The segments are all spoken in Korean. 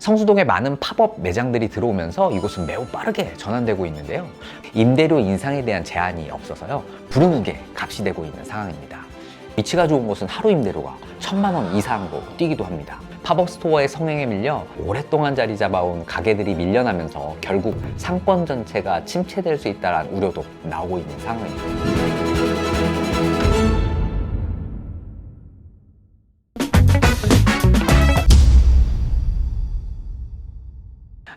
성수동에 많은 팝업 매장들이 들어오면서 이곳은 매우 빠르게 전환되고 있는데요. 임대료 인상에 대한 제한이 없어서요. 부르는게 값이 되고 있는 상황입니다. 위치가 좋은 곳은 하루 임대료가 1,000만 원 이상으로 뛰기도 합니다. 팝업 스토어의 성행에 밀려 오랫동안 자리 잡아온 가게들이 밀려나면서 결국 상권 전체가 침체될 수 있다는 우려도 나오고 있는 상황입니다.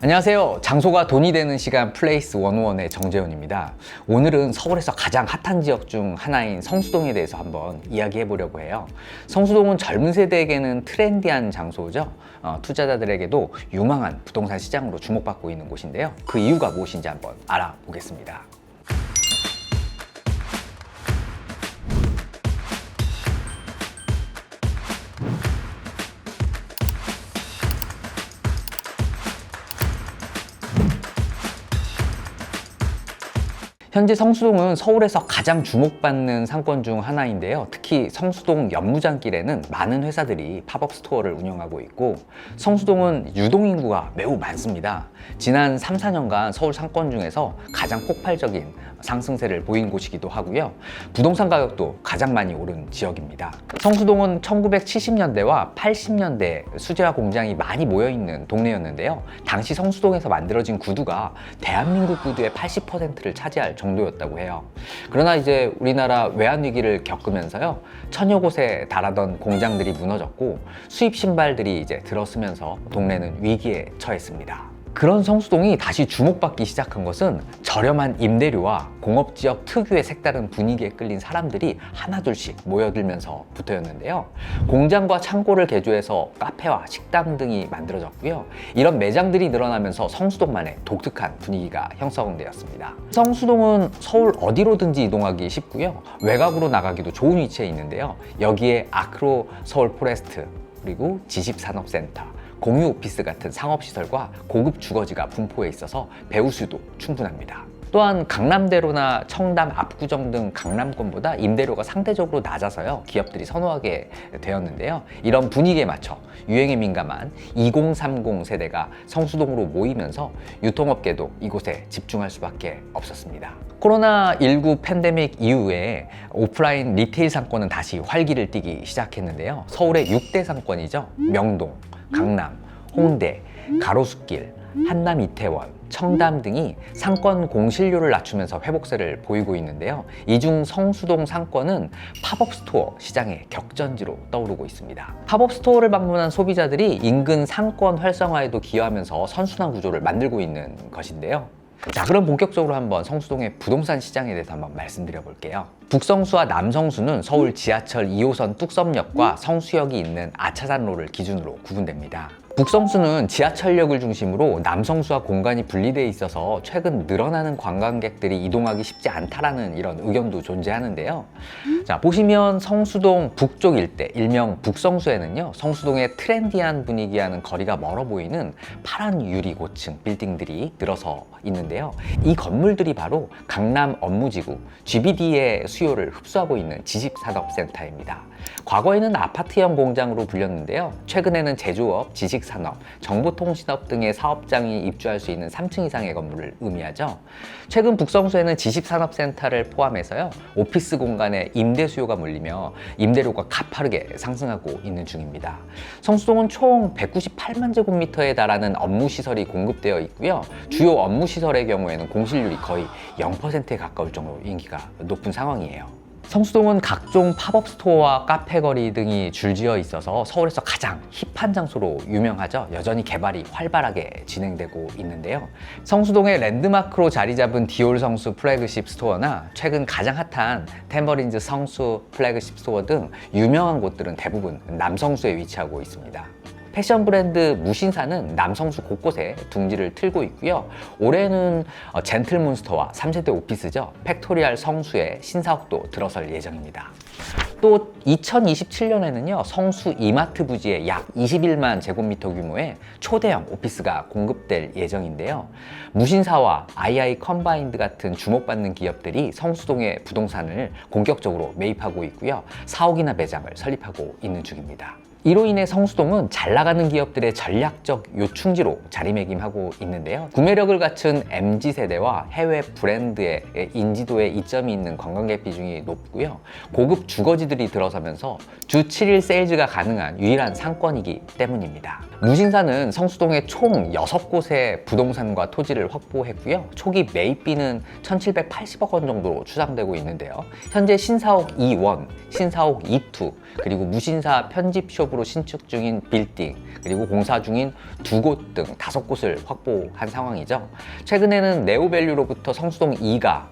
안녕하세요. 장소가 돈이 되는 시간 플레이스 101의 정재훈입니다. 오늘은 서울에서 가장 핫한 지역 중 하나인 성수동에 대해서 한번 이야기해 보려고 해요. 성수동은 젊은 세대에게는 트렌디한 장소죠. 투자자들에게도 유망한 부동산 시장으로 주목받고 있는 곳인데요. 그 이유가 무엇인지 한번 알아보겠습니다. 현재 성수동은 서울에서 가장 주목받는 상권 중 하나인데요. 특히 성수동 연무장길에는 많은 회사들이 팝업 스토어를 운영하고 있고 성수동은 유동인구가 매우 많습니다. 지난 3, 4년간 서울 상권 중에서 가장 폭발적인 상승세를 보인 곳이기도 하고요. 부동산 가격도 가장 많이 오른 지역입니다. 성수동은 1970년대와 80년대 수제화 공장이 많이 모여있는 동네였는데요. 당시 성수동에서 만들어진 구두가 대한민국 구두의 80%를 차지할 정도였다고 해요. 그러나 이제 우리나라 외환위기를 겪으면서요, 천여 곳에 달하던 공장들이 무너졌고 수입 신발들이 이제 들어서면서 동네는 위기에 처했습니다. 그런 성수동이 다시 주목받기 시작한 것은 저렴한 임대료와 공업지역 특유의 색다른 분위기에 끌린 사람들이 하나둘씩 모여들면서부터였는데요. 공장과 창고를 개조해서 카페와 식당 등이 만들어졌고요. 이런 매장들이 늘어나면서 성수동만의 독특한 분위기가 형성되었습니다. 성수동은 서울 어디로든지 이동하기 쉽고요. 외곽으로 나가기도 좋은 위치에 있는데요. 여기에 아크로 서울 포레스트, 그리고 지식산업센터, 공유 오피스 같은 상업시설과 고급 주거지가 분포해 있어서 배우 수도 충분합니다. 또한 강남대로나 청담, 압구정 등 강남권보다 임대료가 상대적으로 낮아서요, 기업들이 선호하게 되었는데요. 이런 분위기에 맞춰 유행에 민감한 2030 세대가 성수동으로 모이면서 유통업계도 이곳에 집중할 수밖에 없었습니다. 코로나19 팬데믹 이후에 오프라인 리테일 상권은 다시 활기를 띠기 시작했는데요. 서울의 6대 상권이죠. 명동, 강남, 홍대, 가로수길, 한남 이태원, 청담 등이 상권 공실료를 낮추면서 회복세를 보이고 있는데요. 이 중 성수동 상권은 팝업 스토어 시장의 격전지로 떠오르고 있습니다. 팝업 스토어를 방문한 소비자들이 인근 상권 활성화에도 기여하면서 선순환 구조를 만들고 있는 것인데요. 자, 그럼 본격적으로 한번 성수동의 부동산 시장에 대해서 한번 말씀드려 볼게요. 북성수와 남성수는 서울 지하철 2호선 뚝섬역과 성수역이 있는 아차산로를 기준으로 구분됩니다. 북성수는 지하철역을 중심으로 남성수와 공간이 분리되어 있어서 최근 늘어나는 관광객들이 이동하기 쉽지 않다라는 이런 의견도 존재하는데요. 자, 보시면 성수동 북쪽 일대, 일명 북성수에는요, 성수동의 트렌디한 분위기와는 거리가 멀어 보이는 파란 유리 고층 빌딩들이 늘어서 있는데요. 이 건물들이 바로 강남 업무지구 GBD의 수요를 흡수하고 있는 지식산업센터입니다. 과거에는 아파트형 공장으로 불렸는데요. 최근에는 제조업, 지식산업, 정보통신업 등의 사업장이 입주할 수 있는 3층 이상의 건물을 의미하죠. 최근 북성수에는 지식산업센터를 포함해서요, 오피스 공간에 임대 수요가 몰리며 임대료가 가파르게 상승하고 있는 중입니다. 성수동은 총 198만 제곱미터에 달하는 업무시설이 공급되어 있고요. 주요 업무시설의 경우에는 공실률이 거의 0%에 가까울 정도로 인기가 높은 상황이에요. 성수동은 각종 팝업 스토어와 카페 거리 등이 줄지어 있어서 서울에서 가장 힙한 장소로 유명하죠. 여전히 개발이 활발하게 진행되고 있는데요. 성수동의 랜드마크로 자리 잡은 디올 성수 플래그십 스토어나 최근 가장 핫한 템버린즈 성수 플래그십 스토어 등 유명한 곳들은 대부분 남성수에 위치하고 있습니다. 패션 브랜드 무신사는 남성수 곳곳에 둥지를 틀고 있고요. 올해는 젠틀몬스터와 3세대 오피스죠. 팩토리알 성수에 신사옥도 들어설 예정입니다. 또 2027년에는요, 성수 이마트 부지에 약 21만 제곱미터 규모의 초대형 오피스가 공급될 예정인데요. 무신사와 II 컴바인드 같은 주목받는 기업들이 성수동의 부동산을 본격적으로 매입하고 있고요. 사옥이나 매장을 설립하고 있는 중입니다. 이로 인해 성수동은 잘 나가는 기업들의 전략적 요충지로 자리매김하고 있는데요. 구매력을 갖춘 MZ세대와 해외 브랜드의 인지도에 이점이 있는 관광객 비중이 높고요. 고급 주거지들이 들어서면서 주 7일 세일즈가 가능한 유일한 상권이기 때문입니다. 무신사는 성수동에 총 6곳의 부동산과 토지를 확보했고요. 초기 매입비는 1,780억 원 정도로 추정되고 있는데요. 현재 신사옥 2원, 신사옥 2투, 그리고 무신사 편집숍으로 신축 중인 빌딩, 그리고 공사 중인 2곳 등 5곳을 확보한 상황이죠. 최근에는 네오밸류로부터 성수동 2가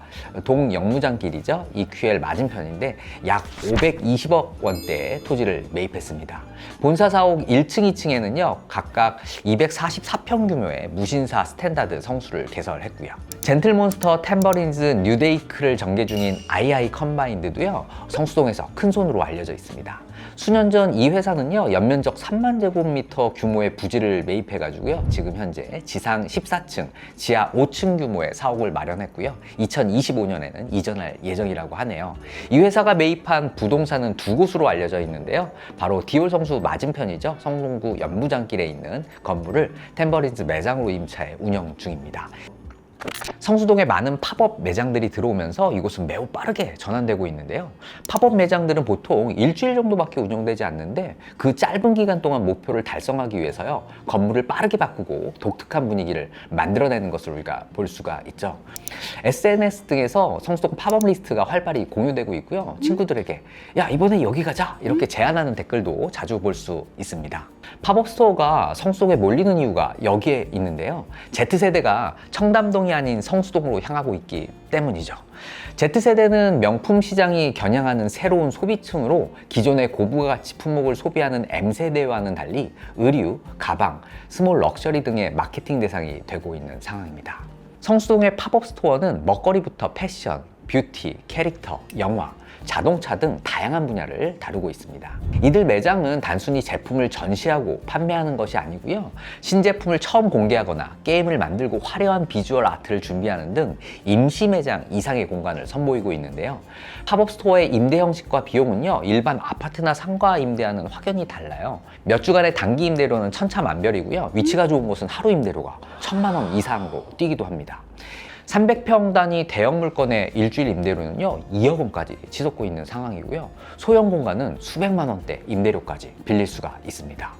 동영무장길이죠. EQL 맞은편인데 약 520억 원대의 토지를 매입했습니다. 본사 사옥 1층, 2층에는요 각각 244평 규모의 무신사 스탠다드 성수를 개설했고요. 젠틀몬스터, 탬버린즈, 뉴데이크를 전개 중인 II 컴바인드도요 성수동에서 큰 손으로 알려져 있습니다. 수년 전 이 회사는요 연면적 3만 제곱미터 규모의 부지를 매입해가지고요 지금 현재 지상 14층, 지하 5층 규모의 사옥을 마련했고요 2025년에는 이전할 예정이라고 하네요. 이 회사가 매입한 부동산은 2곳으로 알려져 있는데요, 바로 디올 성수 맞은편이죠, 성동구 연무장길에 있는 건물을 탬버린즈 매장으로 임차해 운영 중입니다. 성수동에 많은 팝업 매장들이 들어오면서 이곳은 매우 빠르게 전환되고 있는데요. 팝업 매장들은 보통 일주일 정도밖에 운영되지 않는데 그 짧은 기간 동안 목표를 달성하기 위해서요 건물을 빠르게 바꾸고 독특한 분위기를 만들어내는 것을 우리가 볼 수가 있죠. SNS 등에서 성수동 팝업 리스트가 활발히 공유되고 있고요. 친구들에게 야 이번에 여기 가자 이렇게 제안하는 댓글도 자주 볼 수 있습니다. 팝업 스토어가 성수동에 몰리는 이유가 여기에 있는데요. Z세대가 청담동이 아닌 성수동으로 향하고 있기 때문이죠. Z세대는 명품 시장이 겨냥하는 새로운 소비층으로 기존의 고부가가치 품목을 소비하는 M세대와는 달리 의류, 가방, 스몰 럭셔리 등의 마케팅 대상이 되고 있는 상황입니다. 성수동의 팝업 스토어는 먹거리부터 패션, 뷰티, 캐릭터, 영화, 자동차 등 다양한 분야를 다루고 있습니다. 이들 매장은 단순히 제품을 전시하고 판매하는 것이 아니고요. 신제품을 처음 공개하거나 게임을 만들고 화려한 비주얼 아트를 준비하는 등 임시 매장 이상의 공간을 선보이고 있는데요. 팝업 스토어의 임대 형식과 비용은요. 일반 아파트나 상가 임대와는 확연히 달라요. 몇 주간의 단기 임대료는 천차만별이고요. 위치가 좋은 곳은 하루 임대료가 1,000만 원 이상으로 뛰기도 합니다. 300평 단위 대형 물건의 일주일 임대료는요 2억 원까지 치솟고 있는 상황이고요. 소형 공간은 수백만 원대 임대료까지 빌릴 수가 있습니다.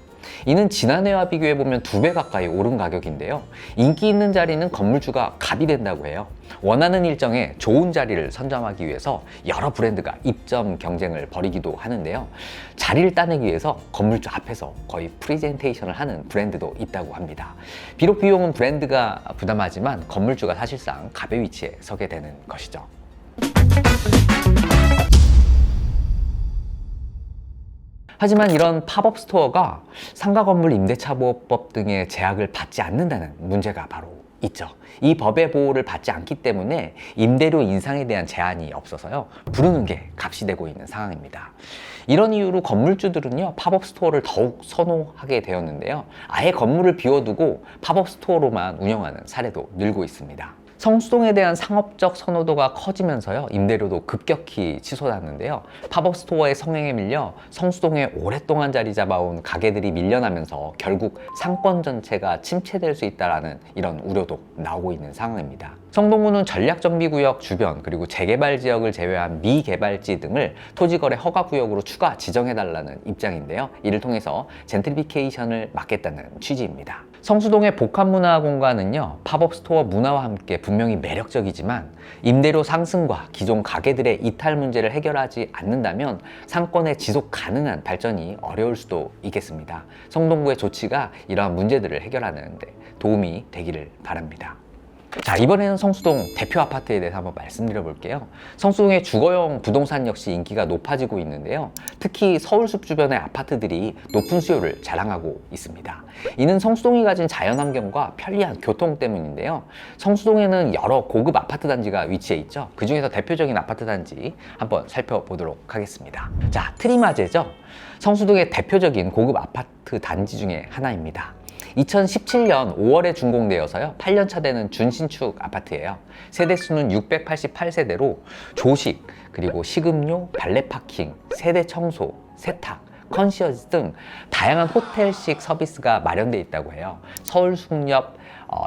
이는 지난해와 비교해보면 2배 가까이 오른 가격인데요. 인기 있는 자리는 건물주가 갑이 된다고 해요. 원하는 일정에 좋은 자리를 선점하기 위해서 여러 브랜드가 입점 경쟁을 벌이기도 하는데요. 자리를 따내기 위해서 건물주 앞에서 거의 프리젠테이션을 하는 브랜드도 있다고 합니다. 비록 비용은 브랜드가 부담하지만 건물주가 사실상 갑의 위치에 서게 되는 것이죠. 하지만 이런 팝업 스토어가 상가 건물 임대차 보호법 등의 제약을 받지 않는다는 문제가 바로 있죠. 이 법의 보호를 받지 않기 때문에 임대료 인상에 대한 제한이 없어서요 부르는 게 값이 되고 있는 상황입니다. 이런 이유로 건물주들은요 팝업 스토어를 더욱 선호하게 되었는데요, 아예 건물을 비워두고 팝업 스토어로만 운영하는 사례도 늘고 있습니다. 성수동에 대한 상업적 선호도가 커지면서요 임대료도 급격히 치솟았는데요, 팝업 스토어의 성행에 밀려 성수동에 오랫동안 자리 잡아온 가게들이 밀려나면서 결국 상권 전체가 침체될 수 있다는 이런 우려도 나오고 있는 상황입니다. 성동구는 전략정비구역 주변 그리고 재개발 지역을 제외한 미개발지 등을 토지거래 허가구역으로 추가 지정해달라는 입장인데요, 이를 통해서 젠트리피케이션을 막겠다는 취지입니다. 성수동의 복합문화공간은요 팝업 스토어 문화와 함께 분명히 매력적이지만 임대료 상승과 기존 가게들의 이탈 문제를 해결하지 않는다면 상권의 지속 가능한 발전이 어려울 수도 있겠습니다. 성동구의 조치가 이러한 문제들을 해결하는 데 도움이 되기를 바랍니다. 자, 이번에는 성수동 대표 아파트에 대해서 한번 말씀드려 볼게요. 성수동의 주거용 부동산 역시 인기가 높아지고 있는데요, 특히 서울숲 주변의 아파트들이 높은 수요를 자랑하고 있습니다. 이는 성수동이 가진 자연환경과 편리한 교통 때문인데요, 성수동에는 여러 고급 아파트 단지가 위치해 있죠. 그 중에서 대표적인 아파트 단지 한번 살펴보도록 하겠습니다. 자, 트리마제죠. 성수동의 대표적인 고급 아파트 단지 중에 하나입니다. 2017년 5월에 준공되어서요 8년차 되는 준신축 아파트예요. 세대수는 688세대로 조식, 그리고 식음료, 발레 파킹, 세대 청소, 세탁, 컨시어지 등 다양한 호텔식 서비스가 마련되어 있다고 해요. 서울 숙렵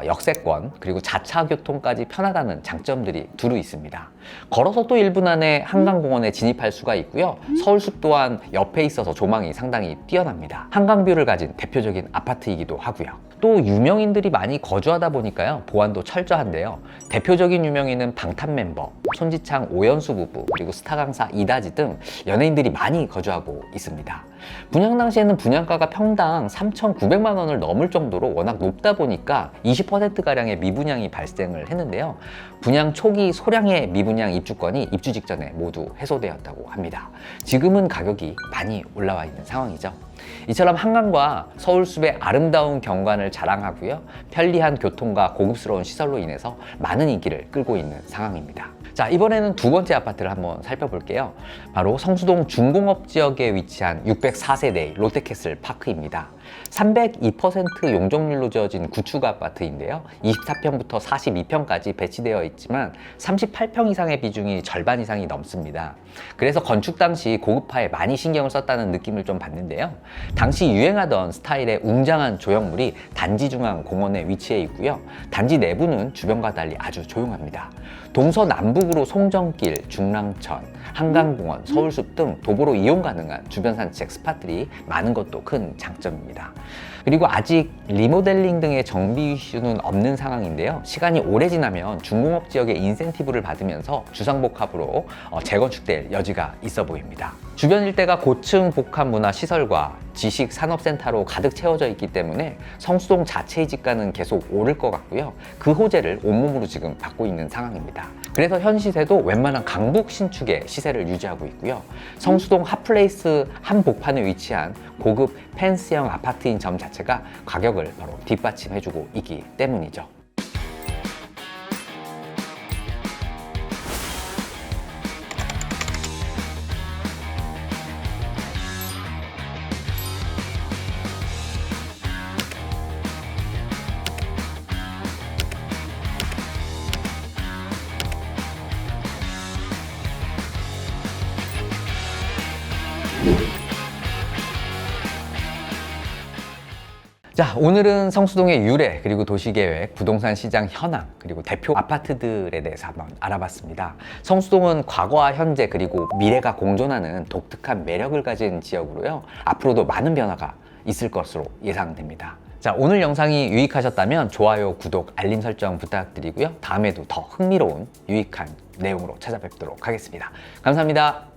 역세권 그리고 자차 교통까지 편하다는 장점들이 두루 있습니다. 걸어서 또 1분 안에 한강공원에 진입할 수가 있고요. 서울숲 또한 옆에 있어서 조망이 상당히 뛰어납니다. 한강뷰를 가진 대표적인 아파트이기도 하고요. 또 유명인들이 많이 거주하다 보니까요, 보안도 철저한데요. 대표적인 유명인은 방탄 멤버 손지창, 오연수 부부, 그리고 스타 강사 이다지 등 연예인들이 많이 거주하고 있습니다. 분양 당시에는 분양가가 평당 3,900만 원을 넘을 정도로 워낙 높다 보니까 20%가량의 미분양이 발생을 했는데요. 분양 초기 소량의 미분양 입주권이 입주 직전에 모두 해소되었다고 합니다. 지금은 가격이 많이 올라와 있는 상황이죠. 이처럼 한강과 서울숲의 아름다운 경관을 자랑하고요. 편리한 교통과 고급스러운 시설로 인해서 많은 인기를 끌고 있는 상황입니다. 자, 이번에는 두 번째 아파트를 한번 살펴볼게요. 바로 성수동 중공업 지역에 위치한 604세대 롯데캐슬 파크입니다. 302% 용적률로 지어진 구축 아파트인데요. 24평부터 42평까지 배치되어 있지만 38평 이상의 비중이 절반 이상이 넘습니다. 그래서 건축 당시 고급화에 많이 신경을 썼다는 느낌을 좀 받는데요. 당시 유행하던 스타일의 웅장한 조형물이 단지 중앙 공원에 위치해 있고요. 단지 내부는 주변과 달리 아주 조용합니다. 동서남북으로 송정길, 중랑천, 한강공원, 서울숲 등 도보로 이용 가능한 주변 산책 스팟들이 많은 것도 큰 장점입니다. 그리고 아직 리모델링 등의 정비 이슈는 없는 상황인데요. 시간이 오래 지나면 중공업 지역의 인센티브를 받으면서 주상복합으로 재건축될 여지가 있어 보입니다. 주변 일대가 고층 복합 문화 시설과 지식 산업센터로 가득 채워져 있기 때문에 성수동 자체의 집가는 계속 오를 것 같고요. 그 호재를 온몸으로 지금 받고 있는 상황입니다. 그래서 현 시세도 웬만한 강북 신축의 시세를 유지하고 있고요. 성수동 핫플레이스 한복판에 위치한 고급 펜스형 아파트인 점 자체가 가격을 바로 뒷받침해주고 있기 때문이죠. 자, 오늘은 성수동의 유래, 그리고 도시계획, 부동산 시장 현황, 그리고 대표 아파트들에 대해서 한번 알아봤습니다. 성수동은 과거와 현재 그리고 미래가 공존하는 독특한 매력을 가진 지역으로요. 앞으로도 많은 변화가 있을 것으로 예상됩니다. 자, 오늘 영상이 유익하셨다면 좋아요, 구독, 알림 설정 부탁드리고요. 다음에도 더 흥미로운 유익한 내용으로 찾아뵙도록 하겠습니다. 감사합니다.